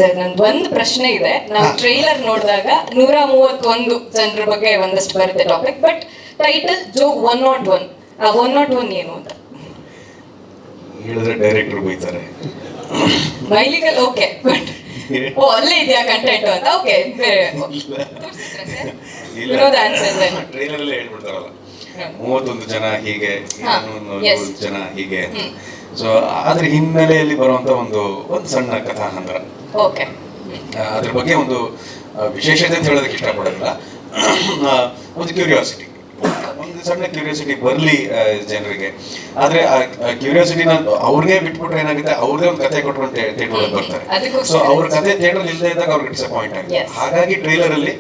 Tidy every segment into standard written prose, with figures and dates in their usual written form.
Sir ನಂದು ಒಂದು ಪ್ರಶ್ನೆ ಇದೆ. ನಾವು ಟ್ರೈಲರ್ ನೋಡಿದಾಗ 131 ಜನರ ಬಗ್ಗೆ ಒಂದಷ್ಟು ಬರುತ್ತೆ ಟಾಪಿಕ್, ಬಟ್ ಟೈಟಲ್ ಜೋಗ್ 101. ಆ 101 ಏನು ಅಂತ ಹೇಳಿದ್ರೆ ಡೈರೆಕ್ಟರ್ ಬೈತಾರೆ. ಮೈಲಿಗಲ್ ಓಕೆ, ಬಟ್ ಓ ಅಲ್ಲೇ ಇದೆಯಾ ಕಂಟೆಂಟ್ ಅಂತ. ಓಕೆ, ಟ್ರೈಲರ್ ಅಲ್ಲೇ ಹೇಳ್ಬಿಡ್ತಾರಲ್ಲ 31 ಜನ ಹೀಗೆ, 100 ಜನ ಹೀಗೆ. ಸೊ ಅದ್ರ ಹಿನ್ನೆಲೆಯಲ್ಲಿ ಬರುವಂತ ಒಂದು ಸಣ್ಣ ಕಥಾಹಂದ್ರ. ಓಕೆ, ಅದ್ರ ಬಗ್ಗೆ ಒಂದು ವಿಶೇಷತೆ ಅಂತ ಹೇಳೋದಕ್ಕೆ ಇಷ್ಟಪಡೋದಿಲ್ಲ. ಒಂದು ಕ್ಯೂರಿಯಾಸಿಟಿ, ಒಂದು ಸಣ್ಣ ಕ್ಯೂರಿಯಾಸಿಟಿ ಬರಲಿ ಜನರಿಗೆ. ಆದ್ರೆ ಆ ಕ್ಯೂರಿಯಾಸಿಟಿನ ಅವ್ರಿಗೆ ಬಿಟ್ಬಿಟ್ರೆ ಏನಾಗುತ್ತೆ, ಅವ್ರದೇ ಒಂದು ಕತೆ ಕೊಟ್ಕೊಂಡು ಥಿಯೇಟರ್ ಬರ್ತಾರೆ. ಸೊ ಅವ್ರ ಕತೆ ಥಿಯೇಟರ್ ಇಲ್ಲದೆ ಇದ್ದಾಗ ಅವ್ರಿಗೆ ಡಿಸಪಾಯಿಂಟ್ ಆಗಿದೆ. ಹಾಗಾಗಿ ಟ್ರೈಲರ್ ಅಲ್ಲಿ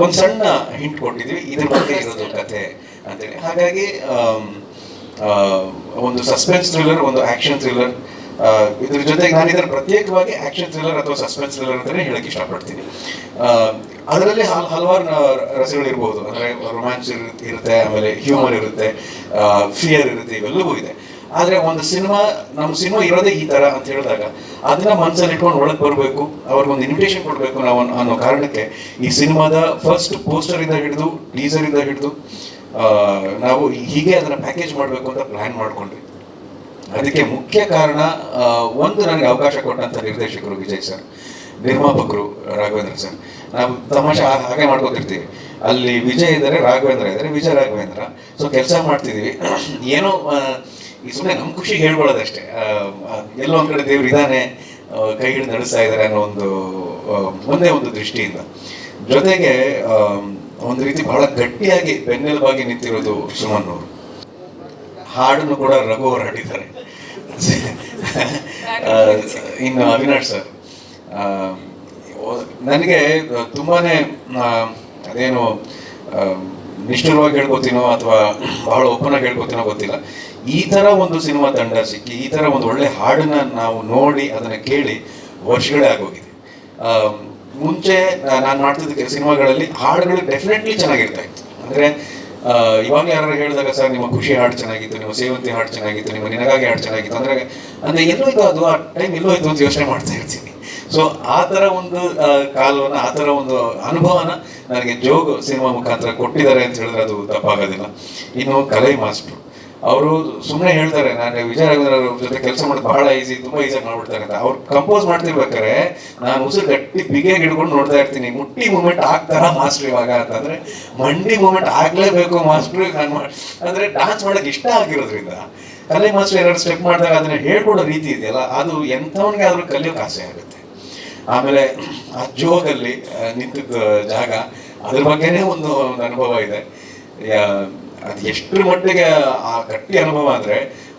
ಒಂದು ಸಣ್ಣ ಹಿಂಟ್ ಕೊಟ್ಟಿದ್ವಿ, ಇದ್ರ ಬಗ್ಗೆ ಇರೋದು ಕತೆ ಅಂತೇಳಿ. ಹಾಗಾಗಿ ಒಂದು ಸಸ್ಪೆನ್ಸ್ ಥ್ರಿಲ್ಲರ್, ಒಂದು ಆಕ್ಷನ್ ಥ್ರಿಲ್ಲರ್. ಇದ್ರ ಜೊತೆಗೆ ನಾನು ಇದನ್ನು ಪ್ರತ್ಯೇಕವಾಗಿ ಆಕ್ಷನ್ ಥ್ರಿಲ್ಲರ್ ಅಥವಾ ಸಸ್ಪೆನ್ಸ್ ಥ್ರಿಲ್ಲರ್ ಅಂತಾನೆ ಹೇಳಕ್ ಇಷ್ಟಪಡ್ತೀನಿ. ಅದರಲ್ಲಿ ಹಲವಾರು ರಸಗಳಿರ್ಬೋದು. ಅಂದ್ರೆ ರೊಮ್ಯಾನ್ಸ್ ಇರುತ್ತೆ, ಆಮೇಲೆ ಹ್ಯೂಮರ್ ಇರುತ್ತೆ, ಫಿಯರ್ ಇರುತ್ತೆ, ಇವೆಲ್ಲವೂ ಇದೆ. ಆದ್ರೆ ಒಂದು ನಮ್ಮ ಸಿನಿಮಾ ಇರೋದೇ ಈ ತರ ಅಂತ ಹೇಳಿದಾಗ ಅದನ್ನ ಮನಸ್ಸಲ್ಲಿ ಇಟ್ಕೊಂಡು ಒಳಗೆ ಬರಬೇಕು, ಅವ್ರಿಗೊಂದು ಇನ್ವಿಟೇಷನ್ ಕೊಡಬೇಕು ನಾವು ಅನ್ನೋ ಕಾರಣಕ್ಕೆ ಈ ಸಿನಿಮಾದ ಫಸ್ಟ್ ಪೋಸ್ಟರ್ ಇಂದ ಹಿಡಿದು ಟೀಸರ್ ಇಂದ ಹಿಡಿದು ನಾವು ಹೀಗೆ ಅದನ್ನ ಪ್ಯಾಕೇಜ್ ಮಾಡಬೇಕು ಅಂತ ಪ್ಲಾನ್ ಮಾಡ್ಕೊಂಡ್ವಿ. ಅದಕ್ಕೆ ಮುಖ್ಯ ಕಾರಣ ಒಂದು, ನನಗೆ ಅವಕಾಶ ಕೊಟ್ಟಂತ ನಿರ್ದೇಶಕರು ವಿಜಯ್ ಸರ್, ನಿರ್ಮಾಪಕರು ರಾಘವೇಂದ್ರ ಸರ್. ನಾವು ತಮಾಷೆ ಹಾಗೆ ಮಾಡ್ಕೋತಿರ್ತೀವಿ, ಅಲ್ಲಿ ವಿಜಯ್ ಇದ್ದಾರೆ, ರಾಘವೇಂದ್ರ ಇದ್ದಾರೆ, ವಿಜಯ್ ರಾಘವೇಂದ್ರ. ಸೊ ಕೆಲಸ ಮಾಡ್ತಿದೀವಿ, ಏನೋ ಈ ಸುಮ್ಮನೆ ನಮ್ಮ ಖುಷಿಗೆ ಹೇಳ್ಕೊಳ್ಳೋದಷ್ಟೇ. ಎಲ್ಲೋ ಒಂದ್ ಕಡೆ ದೇವ್ರು ಇದಾನೆ, ಕೈ ಹಿಡಿದು ನಡೆಸ್ತಾ ಇದ್ದಾರೆ ಅನ್ನೋ ಒಂದೇ ಒಂದು ದೃಷ್ಟಿಯಿಂದ. ಜೊತೆಗೆ ಒಂದು ರೀತಿ ಬಹಳ ಗಟ್ಟಿಯಾಗಿ ಬೆನ್ನೆಲುಬಾಗಿ ನಿಂತಿರೋದು ಸುಮನ್ ಅವರು. ಹಾಡನ್ನು ಕೂಡ ರಘು ಅವರು ಹಾಡಿದ್ದಾರೆ. ಇನ್ನು ಅವಿನಾಶ್ ಸರ್ ನನಗೆ ತುಂಬಾನೇ ಅದೇನು ನಿಷ್ಠುರವಾಗಿ ಹೇಳ್ಕೊತೀನೋ ಅಥವಾ ಬಹಳ ಓಪನ್ ಆಗಿ ಹೇಳ್ಕೊತೀನೋ ಗೊತ್ತಿಲ್ಲ, ಈ ತರ ಒಂದು ಸಿನಿಮಾ ತಂಡ ಸಿಕ್ಕಿ ಈ ತರ ಒಂದು ಒಳ್ಳೆ ಹಾಡನ್ನ ನಾವು ನೋಡಿ ಅದನ್ನ ಕೇಳಿ ವರ್ಷಗಳೇ ಆಗೋಗಿದೆ. ಮುಂಚೆ ನಾನು ಮಾಡ್ತಿದ್ದ ಸಿನಿಮಾಗಳಲ್ಲಿ ಹಾಡುಗಳು ಡೆಫಿನೆಟ್ಲಿ ಚೆನ್ನಾಗಿರ್ತಾ ಇತ್ತು. ಅಂದ್ರೆ ಇವಾಗ ಯಾರು ಹೇಳಿದಾಗ ಸರ್ ನಿಮ್ಮ ಖುಷಿ ಹಾಡು ಚೆನ್ನಾಗಿತ್ತು, ನಿಮ್ಮ ಸೇವಂತಿ ಹಾಡು ಚೆನ್ನಾಗಿತ್ತು, ನಿಮ್ಮ ನಿನಗಾಗಿ ಹಾಡು ಚೆನ್ನಾಗಿತ್ತು ಅಂದ್ರೆ ಎಲ್ಲೋ ಇತ್ತು, ಅದು ಆ ಟೈಮ್ ಎಲ್ಲೋ ಇತ್ತು ಅಂತ ಯೋಚನೆ ಮಾಡ್ತಾ ಇರ್ತೀನಿ. ಸೊ ಆ ಥರ ಒಂದು ಕಾಲವನ್ನು, ಆ ಥರ ಒಂದು ಅನುಭವನ ನನಗೆ ಜೋಗ್ ಸಿನಿಮಾ ಮುಖಾಂತರ ಕೊಟ್ಟಿದ್ದಾರೆ ಅಂತ ಹೇಳಿದ್ರೆ ಅದು ತಪ್ಪಾಗೋದಿಲ್ಲ. ಇನ್ನು ಕಲೈ ಮಾಸ್ಟ್ರು ಅವರು ಸುಮ್ಮನೆ ಹೇಳ್ತಾರೆ, ನಾನು ವಿಜಯ ರಾಘವೇಂದ್ರ ಅವ್ರ ಜೊತೆ ಕೆಲಸ ಮಾಡೋದು ಬಹಳ ಈಸಿ, ತುಂಬಾ ಈಸಿಯಾಗಿ ಮಾಡ್ಬಿಡ್ತಾರೆ ಅಂತ. ಅವ್ರು ಕಂಪೋಸ್ ಮಾಡ್ತಿರ್ಬೇಕಾರೆ ನಾನು ಉಸಿರು ಗಟ್ಟಿ ಬಿಗಿಯಾಗಿ ಹಿಡ್ಕೊಂಡು ನೋಡ್ತಾ ಇರ್ತೀನಿ, ಮುಟ್ಟಿ ಮೂಮೆಂಟ್ ಆಗ್ತಾರ ಮಾಸ್ಟ್ರು ಇವಾಗ ಅಂತಂದ್ರೆ ಮಂಡಿ ಮೂಮೆಂಟ್ ಆಗ್ಲೇಬೇಕು ಮಾಸ್ಟ್ರು. ಅಂದ್ರೆ ಡಾನ್ಸ್ ಮಾಡಕ್ ಇಷ್ಟ ಆಗಿರೋದ್ರಿಂದ ಕಲೆ ಮಾಸ್ಟರ್ ಏನಾದ್ರು ಸ್ಟೆಪ್ ಮಾಡಿದಾಗ ಅದನ್ನ ಹೇಳ್ಕೊಡೋ ರೀತಿ ಇದೆಯಲ್ಲ, ಅದು ಎಂಥವನಿಗೆ ಆದ್ರೂ ಕಲಿಯೋಕೆ ಆಸೆ ಆಗುತ್ತೆ. ಆಮೇಲೆ ಆ ಜೋಗಲ್ಲಿ ನಿಂತಿದ್ದ ಜಾಗ, ಅದ್ರ ಬಗ್ಗೆನೇ ಒಂದು ಅನುಭವ ಇದೆ. ಅದು ಎಷ್ಟರ ಮಟ್ಟಿಗೆ ಆ ಗಟ್ಟಿ ಅನುಭವ ಅಂದ್ರೆ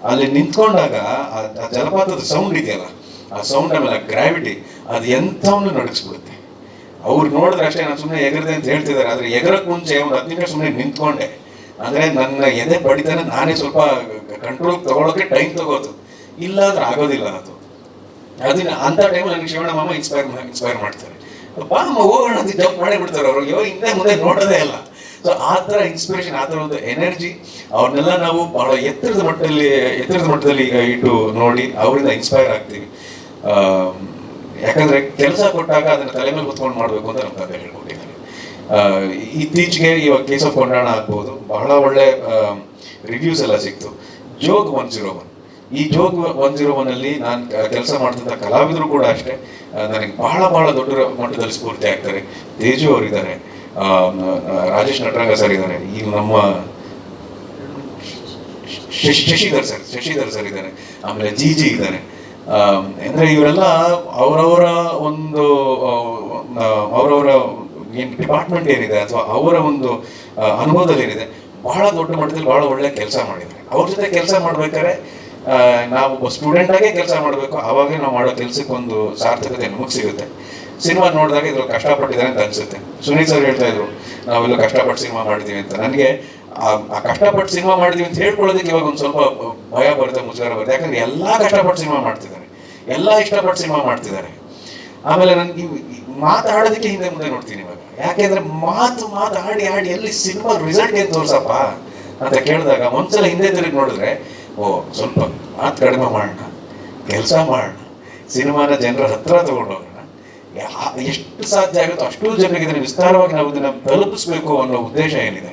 ಅಲ್ಲಿ ನಿಂತ್ಕೊಂಡಾಗ ಆ ಜಲಪಾತದ ಸೌಂಡ್ ಇದೆಯಲ್ಲ, ಆ ಸೌಂಡ್ ಆಮೇಲೆ ಗ್ರಾವಿಟಿ ಅದು ಎಂಥವನ್ನ ನಡಗಿಸ್ಬಿಡುತ್ತೆ. ಅವ್ರು ನೋಡಿದ್ರೆ ಅಷ್ಟೇ, ನಾನು ಸುಮ್ಮನೆ ಎಗರದೆ ಅಂತ ಹೇಳ್ತಿದ್ದಾರೆ, ಆದ್ರೆ ಎಗರಕ್ಕೆ ಮುಂಚೆ ಒಂದು 10 ನಿಮಿಷ ಸುಮ್ಮನೆ ನಿಂತ್ಕೊಂಡೆ. ಅಂದ್ರೆ ನನ್ನ ಎದೆ ಬಡಿತಾನೆ ನಾನೇ ಸ್ವಲ್ಪ ಕಂಟ್ರೋಲ್ ತಗೊಳಕ್ಕೆ ಟೈಮ್ ತಗೋದು, ಇಲ್ಲ ಅಂದ್ರೆ ಆಗೋದಿಲ್ಲ ಅದು. ಅದನ್ನ ಅಂತ ಟೈಮ್ ನನಗೆ ಶಿವಣ್ಣ ಮಾಮ ಇನ್ಸ್ಪೈರ್ ಮಾಡ್ತಾರೆ, ಬಾ ಅಮ್ಮ ಹೋಗೋಣ ಅಂತ ಜಂಪ್ ಮಾಡೇ ಬಿಡ್ತಾರೆ ಅವರು. ಇವಾಗ ಹಿಂದೆ ಮುಂದೆ ನೋಡೋದೇ ಇಲ್ಲ. ಸೊ ಆ ಥರ ಇನ್ಸ್ಪಿರೇಷನ್, ಆ ಥರ ಒಂದು ಎನರ್ಜಿ, ಅವ್ರನ್ನೆಲ್ಲ ನಾವು ಬಹಳ ಎತ್ತರದ ಮಟ್ಟದಲ್ಲಿ ಈಗ ಇಟ್ಟು ನೋಡಿ ಅವರಿಂದ ಇನ್ಸ್ಪೈರ್ ಆಗ್ತೀವಿ. ಯಾಕಂದ್ರೆ ಕೆಲಸ ಕೊಟ್ಟಾಗ ಅದನ್ನ ತಲೆ ಮೇಲೆ ಹೊತ್ಕೊಂಡು ಮಾಡ್ಬೇಕು ಅಂತ ನಮ್ಮ ತಂದೆ ಹೇಳ್ಕೊಟ್ಟಿದ್ದಾರೆ. ಇತ್ತೀಚೆಗೆ ಇವಾಗ ಕೇಸ್ ಆಫ್ ಕೊಂಡಾಣ ಆಗ್ಬೋದು, ಬಹಳ ಒಳ್ಳೆ ರಿವ್ಯೂಸ್ ಎಲ್ಲ ಸಿಕ್ತು. ಜೋಗ್ 101, ಈ ಜೋಗ್ 101 ಅಲ್ಲಿ ನಾನು ಕೆಲಸ ಮಾಡ್ತಿದ್ದ ಕಲಾವಿದರು ಕೂಡ ಅಷ್ಟೇ ನನಗೆ ಬಹಳ ದೊಡ್ಡ ಮಟ್ಟದಲ್ಲಿ ಸ್ಫೂರ್ತಿ ಆಗ್ತಾರೆ. ತೇಜು ಅವರಿದ್ದಾರೆ, ರಾಜೇಶ್ ನಟರಂಗ ಸರ್ ಇದ್ದಾರೆ, ಈಗ ನಮ್ಮ ಶಶಿಧರ್ ಸರ್ ಇದ್ದಾರೆ, ಆಮೇಲೆ ಜಿ ಇದ್ದಾರೆ. ಅಂದ್ರೆ ಇವರೆಲ್ಲ ಅವರವರ ಏನ್ ಡಿಪಾರ್ಟ್ಮೆಂಟ್ ಏನಿದೆ ಅಥವಾ ಅವರ ಒಂದು ಅನುಭವದಲ್ಲಿ ಏನಿದೆ ಬಹಳ ದೊಡ್ಡ ಮಟ್ಟದಲ್ಲಿ ಬಹಳ ಒಳ್ಳೆ ಕೆಲಸ ಮಾಡಿದ್ದಾರೆ. ಅವ್ರ ಜೊತೆ ಕೆಲಸ ಮಾಡ್ಬೇಕಾದ್ರೆ ನಾವು ಒಬ್ಬ ಸ್ಟೂಡೆಂಟ್ ಆಗೇ ಕೆಲಸ ಮಾಡಬೇಕು, ಆವಾಗ ನಾವು ಮಾಡೋ ಕೆಲಸಕ್ಕೆ ಒಂದು ಸಾರ್ಥಕತೆ ನಮಗೆ ಸಿಗುತ್ತೆ. ಸಿನಿಮಾ ನೋಡಿದಾಗ ಇದ್ರಲ್ಲಿ ಕಷ್ಟಪಟ್ಟಿದ್ದಾರೆ ಅಂತ ಅನ್ಸುತ್ತೆ. ಸುನೀಲ್ ಸರ್ ಹೇಳ್ತಾ ಇದ್ರು ನಾವೆಲ್ಲ ಕಷ್ಟಪಟ್ಟು ಸಿನಿಮಾ ಮಾಡಿದೀವಿ ಅಂತ. ನನಗೆ ಆ ಕಷ್ಟಪಟ್ಟು ಸಿನಿಮಾ ಮಾಡಿದೀವಿ ಅಂತ ಹೇಳ್ಕೊಳ್ಳೋದಕ್ಕೆ ಇವಾಗ ಒಂದು ಸ್ವಲ್ಪ ಭಯ ಬರುತ್ತೆ, ಮುಜುಗರ ಬರುತ್ತೆ. ಯಾಕಂದ್ರೆ ಎಲ್ಲಾ ಕಷ್ಟಪಟ್ಟು ಸಿನಿಮಾ ಮಾಡ್ತಿದ್ದಾರೆ, ಎಲ್ಲ ಇಷ್ಟಪಟ್ಟು ಸಿನಿಮಾ ಮಾಡ್ತಿದ್ದಾರೆ. ಆಮೇಲೆ ನನ್ಗೆ ಮಾತಾಡೋದಕ್ಕೆ ಹಿಂದೆ ಮುಂದೆ ನೋಡ್ತೀನಿ ಇವಾಗ. ಯಾಕೆಂದ್ರೆ ಮಾತಾಡಿ ಎಲ್ಲಿ ಸಿನಿಮಾ ರಿಸಲ್ಟ್ ಏನ್ ತೋರ್ಸಪ್ಪ ಅಂತ ಕೇಳಿದಾಗ ಒಂದ್ಸಲ ಹಿಂದೆ ತಿರುಗಿ ನೋಡಿದ್ರೆ, ಓ ಸ್ವಲ್ಪ ಮಾತು ಕಡಿಮೆ ಮಾಡೋಣ, ಕೆಲಸ ಮಾಡೋಣ, ಸಿನಿಮಾನ ಜನರ ಹತ್ರ ತಗೊಂಡೋಗೋಣ, ಎಷ್ಟು ಸಾಧ್ಯ ಆಗುತ್ತೋ ಅಷ್ಟು ಜನರಿಗೆ ಇದನ್ನು ವಿಸ್ತಾರವಾಗಿ ನಾವು ಇದನ್ನು ತಲುಪಿಸ್ಬೇಕು ಅನ್ನೋ ಉದ್ದೇಶ ಏನಿದೆ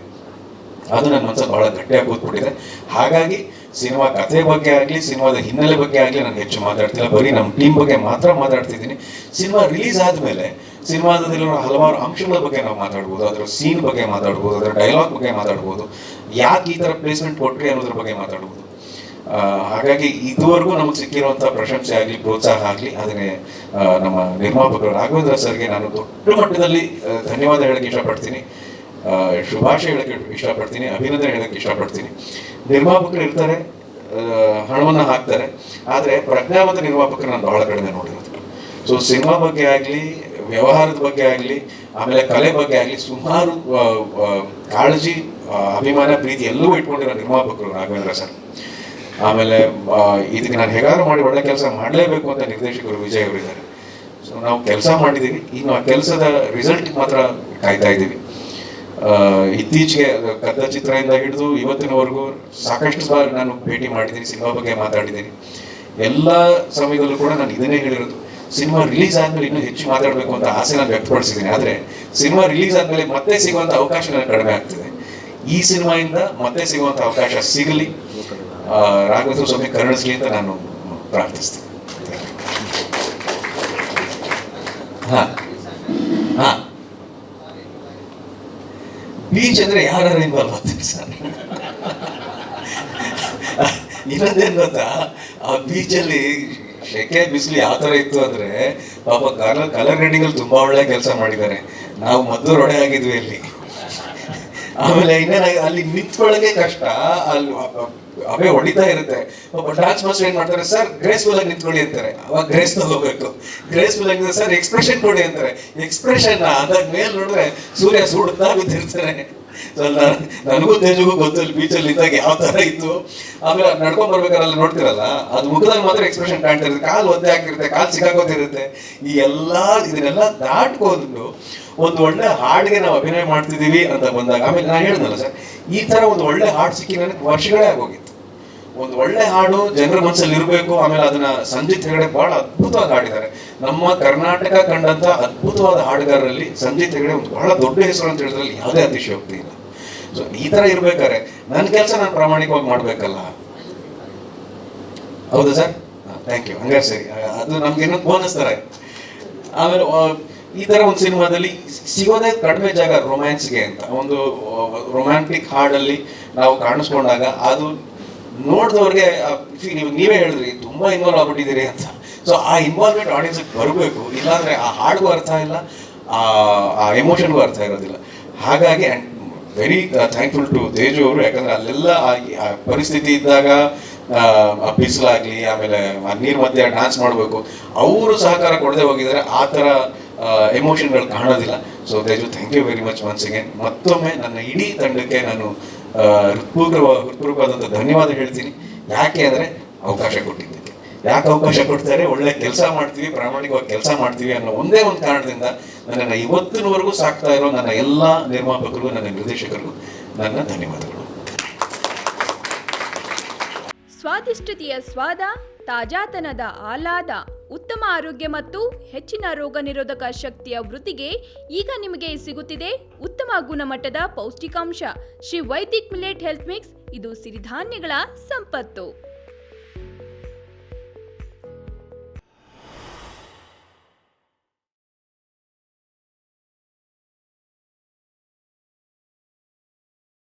ಅದು ನನ್ನ ಮನಸ್ಸಲ್ಲಿ ಬಹಳ ಗಟ್ಟಿಯಾಗಿ ಕೂತ್ಬಿಟ್ಟಿದೆ. ಹಾಗಾಗಿ ಸಿನಿಮಾ ಕಥೆ ಬಗ್ಗೆ ಆಗಲಿ, ಸಿನಿಮಾದ ಹಿನ್ನೆಲೆ ಬಗ್ಗೆ ಆಗಲಿ ನಾನು ಹೆಚ್ಚು ಮಾತಾಡ್ತಿಲ್ಲ, ಬರೀ ನಮ್ಮ ಟೀಮ್ ಬಗ್ಗೆ ಮಾತ್ರ ಮಾತಾಡ್ತಿದ್ದೀನಿ. ಸಿನಿಮಾ ರಿಲೀಸ್ ಆದಮೇಲೆ ಸಿನಿಮಾದಲ್ಲಿರೋ ಹಲವಾರು ಅಂಶಗಳ ಬಗ್ಗೆ ನಾವು ಮಾತಾಡ್ಬೋದು, ಅದರ ಸೀನ್ ಬಗ್ಗೆ ಮಾತಾಡ್ಬೋದು, ಅದರ ಡೈಲಾಗ್ ಬಗ್ಗೆ ಮಾತಾಡ್ಬೋದು, ಯಾಕೆ ಈ ಥರ ಪ್ಲೇಸ್ಮೆಂಟ್ ಕೊಟ್ರಿ ಅನ್ನೋದ್ರ ಬಗ್ಗೆ ಮಾತಾಡ್ಬೋದು. ಹಾಗಾಗಿ ಇದುವರೆಗೂ ನಮಗೆ ಸಿಕ್ಕಿರುವಂಥ ಪ್ರಶಂಸೆ ಆಗಲಿ, ಪ್ರೋತ್ಸಾಹ ಆಗಲಿ, ಅದನ್ನೇ ನಮ್ಮ ನಿರ್ಮಾಪಕರು ರಾಘವೇಂದ್ರ ಸರ್ಗೆ ನಾನು ದೊಡ್ಡ ಮಟ್ಟದಲ್ಲಿ ಧನ್ಯವಾದ ಹೇಳಕ್ಕೆ ಇಷ್ಟಪಡ್ತೀನಿ, ಶುಭಾಶಯ ಹೇಳಕ್ಕೆ ಇಷ್ಟಪಡ್ತೀನಿ, ಅಭಿನಂದನೆ ಹೇಳಕ್ಕೆ ಇಷ್ಟಪಡ್ತೀನಿ. ನಿರ್ಮಾಪಕರು ಇರ್ತಾರೆ, ಹಣವನ್ನು ಹಾಕ್ತಾರೆ, ಆದರೆ ಪ್ರಜ್ಞಾವಂತ ನಿರ್ಮಾಪಕರು ನಾನು ಬಹಳ ಕಡಿಮೆ ನೋಡಿರೋದು. ಸೊ ಸಿನಿಮಾ ಬಗ್ಗೆ ಆಗಲಿ, ವ್ಯವಹಾರದ ಬಗ್ಗೆ ಆಗಲಿ, ಆಮೇಲೆ ಕಲೆ ಬಗ್ಗೆ ಆಗಲಿ ಸುಮಾರು ಕಾಳಜಿ, ಅಭಿಮಾನ, ಪ್ರೀತಿ ಎಲ್ಲವೂ ಇಟ್ಕೊಂಡಿರೋ ನಿರ್ಮಾಪಕರು ರಾಘವೇಂದ್ರ ಸರ್. ಆಮೇಲೆ ಇದಕ್ಕೆ ನಾನು ಹೇಗಾದ್ರೂ ಮಾಡಿ ಒಳ್ಳೆ ಕೆಲಸ ಮಾಡಲೇಬೇಕು ಅಂತ ನಿರ್ದೇಶಕರು ವಿಜಯ್ ಅವರಿದ್ದಾರೆ. ಸೊ ನಾವು ಕೆಲಸ ಮಾಡಿದ್ದೀವಿ, ಇನ್ನು ಆ ಕೆಲಸದ ರಿಸಲ್ಟ್ ಮಾತ್ರ ಕಾಯ್ತಾ ಇದ್ದೀವಿ. ಇತ್ತೀಚೆಗೆ ಕದ್ದ ಚಿತ್ರದಿಂದ ಹಿಡಿದು ಇವತ್ತಿನವರೆಗೂ ಸಾಕಷ್ಟು ಬಾರಿ ನಾನು ಭೇಟಿ ಮಾಡಿದ್ದೀನಿ, ಸಿನಿಮಾ ಬಗ್ಗೆ ಮಾತಾಡಿದ್ದೀನಿ. ಎಲ್ಲ ಸಮಯದಲ್ಲೂ ಕೂಡ ನಾನು ಇದನ್ನೇ ಹೇಳಿರೋದು, ಸಿನಿಮಾ ರಿಲೀಸ್ ಆದಮೇಲೆ ಇನ್ನೂ ಹೆಚ್ಚು ಮಾತಾಡಬೇಕು ಅಂತ ಆಸೆ ನಾನು ವ್ಯಕ್ತಪಡಿಸಿದ್ದೀನಿ. ಆದರೆ ಸಿನಿಮಾ ರಿಲೀಸ್ ಆದಮೇಲೆ ಮತ್ತೆ ಸಿಗುವಂಥ ಅವಕಾಶ ನನಗೆ ಕಡಿಮೆ ಆಗ್ತಿದೆ. ಈ ಸಿನಿಮಾಯಿಂದ ಮತ್ತೆ ಸಿಗುವಂಥ ಅವಕಾಶ ಸಿಗಲಿ, ರಾಘವೇಂದ್ರ ಸ್ವಾಮಿ ಕರುಣಿಸಲಿ ಅಂತ ನಾನು ಪ್ರಾರ್ಥಿಸ್ತೀನಿ. ಬೀಚ್ ಅಂದ್ರೆ ಯಾರು ಇನ್ವಾಲ್ವ್ ಆಗ್ತೀವಿ ಸರ್? ಇನ್ನೊಂದೇನು ಗೊತ್ತಾ, ಆ ಬೀಚಲ್ಲಿ ಶೆಕೆ ಬಿಸಿಲು ಯಾವ ಥರ ಇತ್ತು ಅಂದರೆ ಪಾಪ ಕಲರ್ ಗ್ರೇಡಿಂಗಲ್ಲಿ ತುಂಬ ಒಳ್ಳೆ ಕೆಲಸ ಮಾಡಿದ್ದಾರೆ. ನಾವು ಮೊದಲು ರೊಡೆ ಆಗಿದ್ವಿ ಅಲ್ಲಿ. ಆಮೇಲೆ ಇನ್ನೇನಾಗಿ ಅಲ್ಲಿ ನಿಂತ್ಕೊಳ್ಳೋಕೆ ಕಷ್ಟ, ಅಲ್ಲಿ ಅವೇ ಹೊಡಿತಾ ಇರುತ್ತೆ. ಒಬ್ಬ ಡಾನ್ಸ್ ಮಾಸ್ಟರ್ ಏನ್ ಮಾಡ್ತಾರೆ, ಸರ್ ಗ್ರೇಸ್ಫುಲ್ ಆಗಿ ನಿಂತ್ಕೊಳ್ಳಿ ಅಂತಾರೆ. ಅವಾಗ ಗ್ರೇಸ್ ತಗೋಬೇಕು. ಗ್ರೇಸ್ಫುಲ್ ಆಗಿದೆ ಸರ್ ಎಕ್ಸ್ಪ್ರೆಷನ್ ಕೊಡಿ ಅಂತಾರೆ. ಎಕ್ಸ್ಪ್ರೆಷನ್ ಅದಾಗ ಮೇಲೆ ನೋಡಿದ್ರೆ ಸೂರ್ಯ ಸುಡುತ್ತಾ ಬಿದ್ದಿರ್ತಾರೆ. ನನಗೂ ತೇಜಗೂ ಗೊತ್ತಲ್ಲಿ ಬೀಚಲ್ಲಿ ಇದ್ದಾಗ ಯಾವ ತರ ಇತ್ತು. ಆಮೇಲೆ ನಡ್ಕೊಂಡ್ ಬರ್ಬೇಕಾದ್ರೆ ನೋಡ್ತಿರಲ್ಲ, ಅದು ಮುಖದಲ್ಲಿ ಮಾತ್ರ ಎಕ್ಸ್ಪ್ರೆಷನ್ ಕಾಣ್ತಾ ಇರುತ್ತೆ, ಕಾಲು ಒದ್ದೆ ಹಾಕಿರುತ್ತೆ, ಕಾಲು ಸಿಕ್ಕಾಕೋತಿರುತ್ತೆ. ಈ ಇದನ್ನೆಲ್ಲ ದಾಟ್ಕೊಂಡು ಒಂದು ಒಳ್ಳೆ ಹಾಡಿಗೆ ನಾವು ಅಭಿನಯ ಮಾಡ್ತಿದ್ದೀವಿ ಅಂತ ಬಂದಾಗ, ಆಮೇಲೆ ನಾನು ಹೇಳಿದ್ನಲ್ಲ ಸರ್, ಈ ತರ ಒಂದು ಒಳ್ಳೆ ಹಾಡು ಸಿಕ್ಕಿ ನನಗೆ ವರ್ಷಗಳೇ ಆಗೋಗಿತ್ತು. ಒಂದು ಒಳ್ಳೆ ಹಾಡು ಜನರ ಮನಸ್ಸಲ್ಲಿ ಇರಬೇಕು. ಆಮೇಲೆ ಅದನ್ನ ಸಂಜಿತ್ ಹೆಗಡೆ ಬಹಳ ಅದ್ಭುತವಾಗಿ ಹಾಡಿದ್ದಾರೆ. ನಮ್ಮ ಕರ್ನಾಟಕ ಕಂಡಂತ ಅದ್ಭುತವಾದ ಹಾಡುಗಾರರಲ್ಲಿ ಸಂಜಿತ್ ಹೆಗಡೆ ಒಂದು ಬಹಳ ದೊಡ್ಡ ಹೆಸರು ಅಂತ ಹೇಳಿದ್ರಲ್ಲಿ ಯಾವುದೇ ಅತಿಶಯೋಕ್ತಿ ಇಲ್ಲ. ಸೊ ಈ ತರ ಇರ್ಬೇಕಾದ್ರೆ ನನ್ನ ಕೆಲಸ ನಾನು ಪ್ರಾಮಾಣಿಕವಾಗಿ ಮಾಡ್ಬೇಕಲ್ಲ. ಹೌದಾ ಸರ್? Thank you. ಹಂಗಾರೆ ಸರಿ, ಅದು ನಮ್ಗೆ ಇನ್ನೊಂದು ಬೋನಸ್ ತರ. ಆಮೇಲೆ ಈ ತರ ಒಂದು ಸಿನಿಮಾದಲ್ಲಿ ಸಿಗೋದೇ ಕಡಿಮೆ ಜಾಗ ರೊಮ್ಯಾನ್ಸ್ಗೆ ಅಂತ. ಒಂದು ರೊಮ್ಯಾಂಟಿಕ್ ಹಾಡಲ್ಲಿ ನಾವು ಕಾಣಿಸ್ಕೊಂಡಾಗ ಅದು ನೋಡಿದವ್ರಿಗೆ ನೀವೇ ಹೇಳಿದ್ರಿ ತುಂಬಾ ಇನ್ವಾಲ್ವ್ ಆಗ್ಬಿಟ್ಟಿದ್ದೀರಿ ಅಂತ. ಸೊ ಆ ಇನ್ವಾಲ್ವ್ಮೆಂಟ್ ಆಡಿಯನ್ಸ್ ಬರಬೇಕು, ಇಲ್ಲಾಂದ್ರೆ ಆ ಹಾಡ್ಗೂ ಅರ್ಥ ಇಲ್ಲ, ಆ ಎಮೋಷನ್ಗೂ ಅರ್ಥ ಇರೋದಿಲ್ಲ. ಹಾಗಾಗಿ and very thankful to Teju ಅವರು, ಯಾಕಂದ್ರೆ ಅಲ್ಲೆಲ್ಲ ಆ ಪರಿಸ್ಥಿತಿ ಇದ್ದಾಗ ಬಿಸಿಲಾಗ್ಲಿ, ಆಮೇಲೆ ನೀರ್ ಮಧ್ಯೆ ಡ್ಯಾನ್ಸ್ ಮಾಡಬೇಕು, ಅವರು ಸಹಕಾರ ಕೊಡದೆ ಹೋಗಿದ್ದಾರೆ. ಆ ಥರ ಎಮೋಷನ್ಗಳು ಕಾಣೋದಿಲ್ಲ. So Teju, thank you very much once again. ಮತ್ತೊಮ್ಮೆ ನನ್ನ ಇಡೀ ತಂಡಕ್ಕೆ ನಾನು ಹೃತ್ಪೂರ್ವಕವಾದಂಥ ಧನ್ಯವಾದ ಹೇಳ್ತೀನಿ. ಯಾಕೆ ಅಂದರೆ ಅವಕಾಶ ಕೊಟ್ಟಿದ್ದಕ್ಕೆ. ಯಾಕೆ ಅವಕಾಶ ಕೊಡ್ತಾರೆ? ಒಳ್ಳೆ ಕೆಲಸ ಮಾಡ್ತೀವಿ, ಪ್ರಾಮಾಣಿಕವಾಗಿ ಕೆಲಸ ಮಾಡ್ತೀವಿ ಅನ್ನೋ ಒಂದೇ ಒಂದು ಕಾರಣದಿಂದ ನನ್ನನ್ನು ಇವತ್ತಿನವರೆಗೂ ಸಾಕ್ತಾ ಇರೋ ನನ್ನ ಎಲ್ಲ ನಿರ್ಮಾಪಕರಿಗೂ, ನನ್ನ ನಿರ್ದೇಶಕರಿಗೂ ನನ್ನ ಧನ್ಯವಾದಗಳು. ಸ್ವಾದಿಷ್ಟತೆಯ ಸ್ವಾದ, ತಾಜಾತನದ ಆಹ್ಲಾದ, ಉತ್ತಮ ಆರೋಗ್ಯ ಮತ್ತು ಹೆಚ್ಚಿನ ರೋಗ ನಿರೋಧಕ ಶಕ್ತಿಯ ವೃದ್ಧಿಗೆ ಈಗ ನಿಮಗೆ ಸಿಗುತ್ತಿದೆ ಉತ್ತಮ ಗುಣಮಟ್ಟದ ಪೌಷ್ಟಿಕಾಂಶ Shri Vaidik millet health mix. ಇದು ಸಿರಿಧಾನ್ಯಗಳ ಸಂಪತ್ತು.